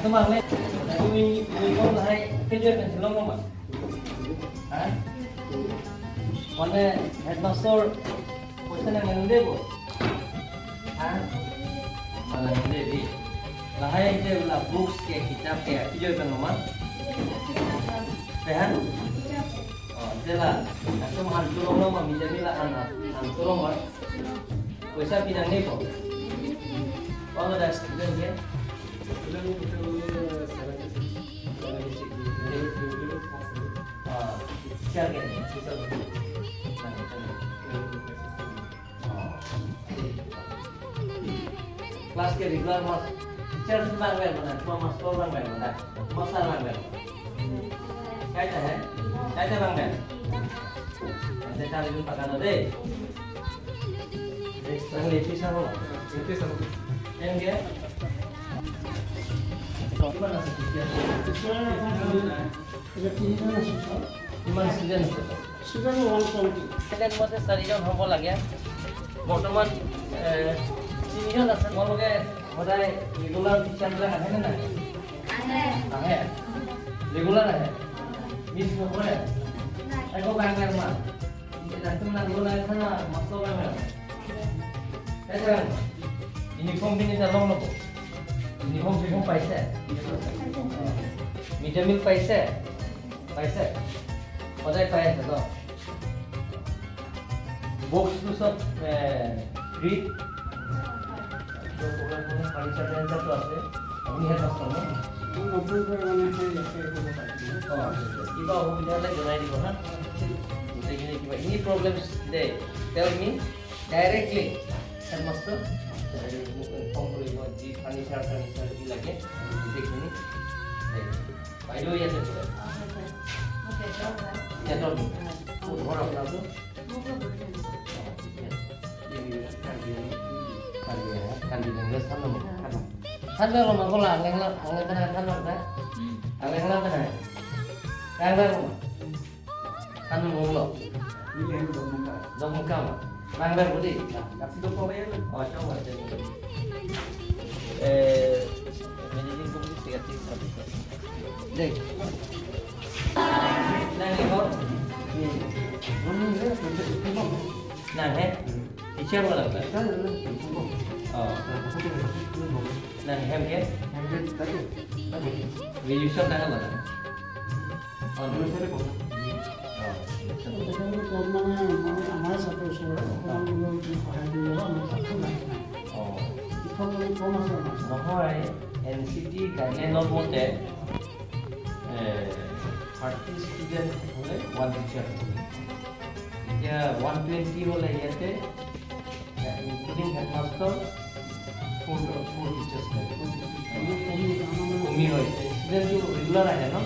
তোমাক তুমি কম লাহে কেজুৱেল পেঞ্চিল ল'ম মই মানে হেডমাষ্টৰ পইচা নালাগে দেব নালাগে দেই লাহে যে বোলা বুকস के किताब के केजुৱেল পেন ল'ম পেন जेला एकदम हान्थुलं मा मिजाबिला हान्थुलं मा पैसा pinangnya kok kalau ada student ya क्या कहते हैं क्लास के रेगुलर मास teacher बang bel mana cuma master bang bel mana master bang bel kaita है bang bel nanti cari dulu pakai node sekarang lepis sama yang dia gimana sih কিমান student আছে student 120 student মতে 4জন হ'ব লাগে বৰ্তমান 3জন আছে তোমালোকে সদায় ৰেগুলাৰ টিচাৰবিলাক আহে নে নাই আহে ৰেগুলাৰ আহে মিছ নকৰে একো বাংলাৰ মা তুমি ৰেগুলাৰ আছে না মাষ্টৰ বাংলা এটা ইউনিফৰ্ম পিন্ধি যাব ল'ব ইউনিফৰ্ম পাইছে মিড ডে মিল পাইছে সদায় পাই আছে ন বক্সটো চব ফ্ৰী ফাৰ্নিচাৰ টেঞ্চাৰটো আছে আপুনি হেড মাষ্টৰ ন কিবা অসুবিধা হ'লে জনাই দিব হা গোটেইখিনি কিবা এনি প্ৰব্লেমছ then tell me directly head master inform কৰিব যি ফাৰ্নিচাৰ যি লাগে গোটেইখিনি বাইদেউ ইয়াতে পৰে ইয়াত ঘৰ আপোনাৰটোท่านเรื่องมันก็หลังแล้วอะไรขนาดท่านหรอกนะอะไรขนาดไหนแรงได้หรอท่านงงหรอดมกำแรงได้พอดีกับที่ดมเข้าไปเลยอ๋อเจ้าว่าจะmanaging committee secretary dek nang ikut nang teacher wala ka oh nang hem ya revision nang wala oh dulu sore kok আমার সাথে নহয় NCT গাইডলাইনৰ মতে 30 ষ্টুডেণ্ট হ'লে 1 টিচাৰ এতিয়া 120 হ'লে ইয়াতে ইনক্লুডিং হেডমাষ্টাৰ 4 টিচাৰ্ছ কমি হৈছে ষ্টুডেণ্টটো ৰেগুলাৰ আহে ন